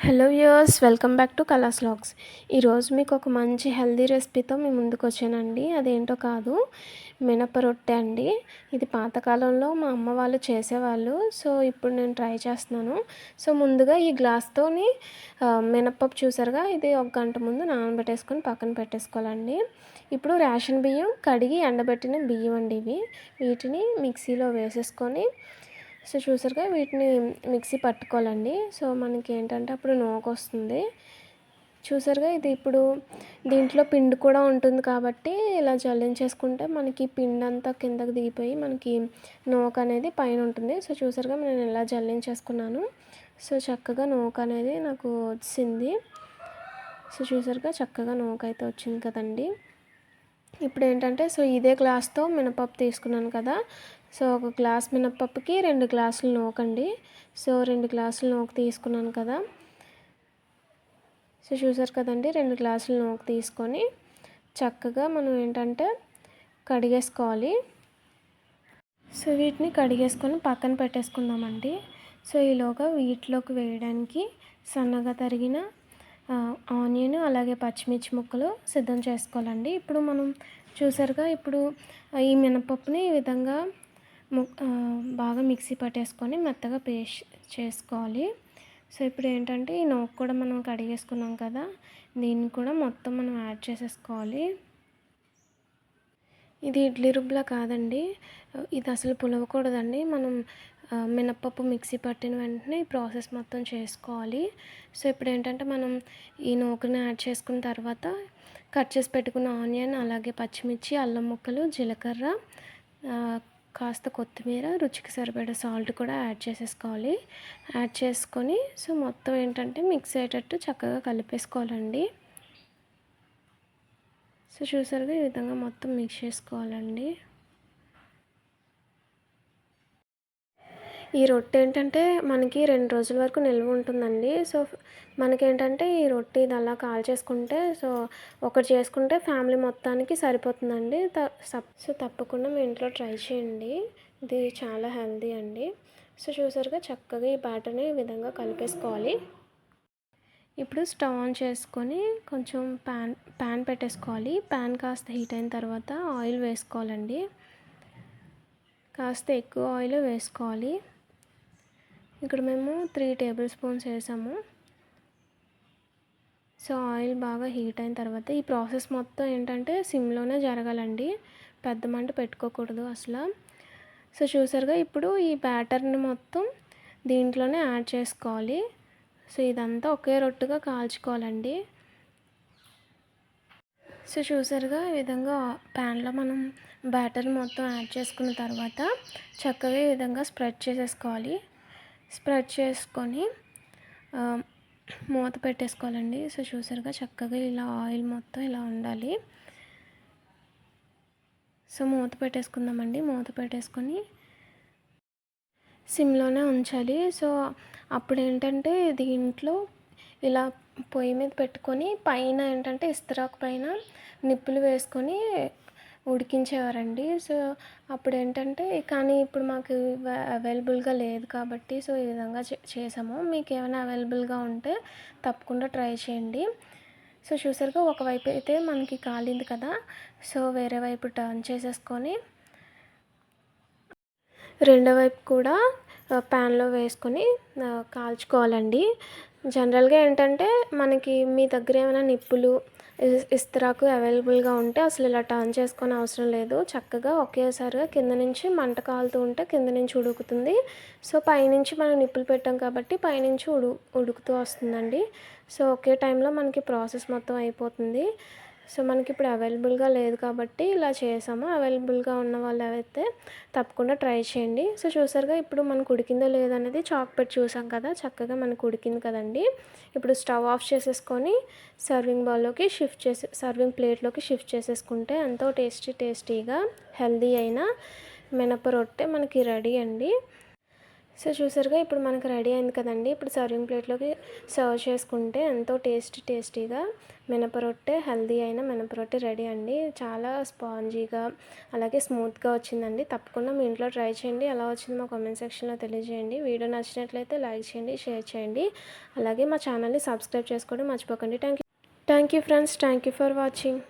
Hello viewers, welcome back to Kala's vlogs. ఈరోజు మీకు ఒక మంచి హెల్దీ రెసిపీతో మీ ముందుకు వచ్చానండి. అదేంటో కాదు, మినప రొట్టె అండి. ఇది పాతకాలంలో మా అమ్మ వాళ్ళు చేసేవాళ్ళు. సో ఇప్పుడు నేను ట్రై చేస్తున్నాను. సో ముందుగా ఈ గ్లాస్తోని మినపప్పు చూసారుగా, ఇది ఒక గంట ముందు నానబెట్టేసుకొని పక్కన పెట్టేసుకోవాలండి. ఇప్పుడు రేషన్ బియ్యం కడిగి ఎండబెట్టిన బియ్యం అండి ఇవి. వీటిని మిక్సీలో వేసేసుకొని సో చూసారుగా, వీటిని మిక్సీ పట్టుకోవాలండి. సో మనకి ఏంటంటే అప్పుడు నూక వస్తుంది. చూసారుగా, ఇది ఇప్పుడు దీంట్లో పిండి కూడా ఉంటుంది కాబట్టి ఇలా జల్లించేసుకుంటే మనకి పిండి అంతా కిందకి దిగిపోయి మనకి నూక అనేది పైన ఉంటుంది. సో చూసారుగా, నేను ఇలా జల్లించేసుకున్నాను. సో చక్కగా నూక అనేది నాకు వచ్చింది. సో చూసారుగా, చక్కగా నూక అయితే వచ్చింది కదండి. ఇప్పుడు ఏంటంటే సో ఇదే గ్లాస్తో మినపప్పు తీసుకున్నాను కదా. సో ఒక గ్లాస్ మినపప్పుకి 2 గ్లాసులు నూకండి. సో 2 గ్లాసులు నూక తీసుకున్నాను కదా. సో చూసారు కదండి, 2 గ్లాసులు నూక తీసుకొని చక్కగా మనం ఏంటంటే కడిగేసుకోవాలి. సో వీటిని కడిగేసుకొని పక్కన పెట్టేసుకుందామండి. సో ఈలోగా వీటిలోకి వేయడానికి సన్నగా తరిగిన ఆనియన్ అలాగే పచ్చిమిర్చి ముక్కలు సిద్ధం చేసుకోవాలండి. ఇప్పుడు మనం చూసారుగా, ఇప్పుడు ఈ మినపప్పుని ఈ విధంగా బాగా మిక్సీ పట్టేసుకొని మెత్తగా పేస్ట్ చేసుకోవాలి. సో ఇప్పుడు ఏంటంటే ఈ నూక కూడా మనం కడిగేసుకున్నాం కదా, దీన్ని కూడా మొత్తం మనం యాడ్ చేసేసుకోవాలి. ఇది ఇడ్లీ రుబ్బులా కాదండి, ఇది అసలు పులవకూడదండి. మనం మినపప్పు మిక్సీ పట్టిన వెంటనే ఈ ప్రాసెస్ మొత్తం చేసుకోవాలి. సో ఇప్పుడు ఏంటంటే మనం ఈ నూకని యాడ్ చేసుకున్న తర్వాత కట్ చేసి పెట్టుకున్న ఆనియన్ అలాగే పచ్చిమిర్చి, అల్లం ముక్కలు, జీలకర్ర, కాస్త కొత్తిమీర, రుచికి సరిపడే సాల్ట్ కూడా యాడ్ చేసేసుకోవాలి. యాడ్ చేసుకొని సో మొత్తం ఏంటంటే మిక్స్ అయ్యేటట్టు చక్కగా కలిపేసుకోవాలండి. సో చూసారుగా, ఈ విధంగా మొత్తం మిక్స్ చేసుకోవాలండి. ఈ రొట్టె ఏంటంటే మనకి 2 రోజుల వరకు నిల్వ ఉంటుందండి. సో మనకేంటంటే ఈ రొట్టె ఇది అలా కాల్చేసుకుంటే సో ఒకటి చేసుకుంటే ఫ్యామిలీ మొత్తానికి సరిపోతుందండి. సో తప్పకుండా మీ ఇంట్లో ట్రై చేయండి. ఇది చాలా హెల్దీ అండి. సో చూసారుగా, చక్కగా ఈ బ్యాటర్ని ఈ విధంగా కలిపేసుకోవాలి. ఇప్పుడు స్టవ్ ఆన్ చేసుకొని కొంచెం ప్యాన్ పెట్టేసుకోవాలి. ప్యాన్ కాస్త హీట్ అయిన తర్వాత ఆయిల్ వేసుకోవాలండి. కాస్త ఎక్కువ ఆయిల్ వేసుకోవాలి. ఇక్కడ మేము 3 టేబుల్ స్పూన్స్ వేసాము. సో ఆయిల్ బాగా హీట్ అయిన తర్వాత ఈ ప్రాసెస్ మొత్తం ఏంటంటే సిమ్లోనే జరగాలండి, పెద్ద మంట పెట్టుకోకూడదు అసలు. సో చూసారుగా, ఇప్పుడు ఈ బ్యాటర్ని మొత్తం దీంట్లోనే యాడ్ చేసుకోవాలి. సో ఇదంతా ఒకే రొట్టుగా కాల్చుకోవాలండి. సో చూసారుగా, ఈ విధంగా ప్యాన్లో మనం బ్యాటర్ మొత్తం యాడ్ చేసుకున్న తర్వాత చక్కగా ఈ విధంగా స్ప్రెడ్ చేసేసుకోవాలి. స్ప్రెడ్ చేసుకొని మూత పెట్టేసుకోవాలండి. సో చూసారుగా, చక్కగా ఇలా ఆయిల్ మొత్తం ఇలా ఉండాలి. సో మూత పెట్టేసుకుందామండి. మూత పెట్టేసుకొని సిమ్లోనే ఉంచాలి. సో అప్పుడు ఏంటంటే దీంట్లో ఇలా పొయ్యి మీద పెట్టుకొని పైన ఏంటంటే ఇస్తరాకు పైన నిప్పులు వేసుకొని ఉడికించేవారండి. సో అప్పుడు ఏంటంటే కానీ ఇప్పుడు మాకు అవైలబుల్గా లేదు కాబట్టి సో ఈ విధంగా చేసాము. మీకు ఏమైనా అవైలబుల్గా ఉంటే తప్పకుండా ట్రై చేయండి. సో చూసారుగా, ఒకవైపు అయితే మనకి కాలింది కదా. సో వేరే వైపు టర్న్ చేసేసుకొని రెండో వైపు కూడా ప్యాన్లో వేసుకొని కాల్చుకోవాలండి. జనరల్గా ఏంటంటే మనకి మీ దగ్గర ఏమైనా నిప్పులు ఇస్తరాకు అవైలబుల్గా ఉంటే అసలు ఇలా టర్న్ చేసుకొని అవసరం లేదు. చక్కగా ఒకేసారిగా కింద నుంచి మంట కాలుతూ ఉంటే కింద నుంచి ఉడుకుతుంది. సో పైనుంచి మనం నిప్పులు పెట్టాం కాబట్టి పైనుంచి ఉడుకుతూ వస్తుందండి. సో ఒకే టైంలో మనకి ప్రాసెస్ మొత్తం అయిపోతుంది. సో మనకి ఇప్పుడు అవైలబుల్గా లేదు కాబట్టి ఇలా చేసాము. అవైలబుల్గా ఉన్న వాళ్ళు అయితే తప్పకుండా ట్రై చేయండి. సో చూసారుగా, ఇప్పుడు మనకు ఉడికిందో లేదనేది చాక్ పెట్టి చూసాం కదా, చక్కగా మనకు ఉడికింది కదండి. ఇప్పుడు స్టవ్ ఆఫ్ చేసేసుకొని సర్వింగ్ ప్లేట్లోకి షిఫ్ట్ చేసేసుకుంటే ఎంతో టేస్టీగా హెల్దీ అయిన మినప రొట్టె మనకి రెడీ అండి. సో చూసారుగా ఇప్పుడు మనకు రెడీ అయింది కదండి. ఇప్పుడు సర్వింగ్ ప్లేట్లోకి సర్వ్ చేసుకుంటే ఎంతో టేస్టీగా మినపరొట్టె, హెల్దీ అయిన మినపరొట్టె రెడీ అండి. చాలా స్పాంజీగా అలాగే స్మూత్గా వచ్చిందండి. తప్పకుండా మీ ఇంట్లో ట్రై చేయండి. ఎలా వచ్చిందో మా కామెంట్ సెక్షన్లో తెలియజేయండి. వీడియో నచ్చినట్లయితే లైక్ చేయండి, షేర్ చేయండి. అలాగే మా ఛానల్ని సబ్స్క్రైబ్ చేసుకోవడం మర్చిపోకండి. Thank you friends. Thank you for watching.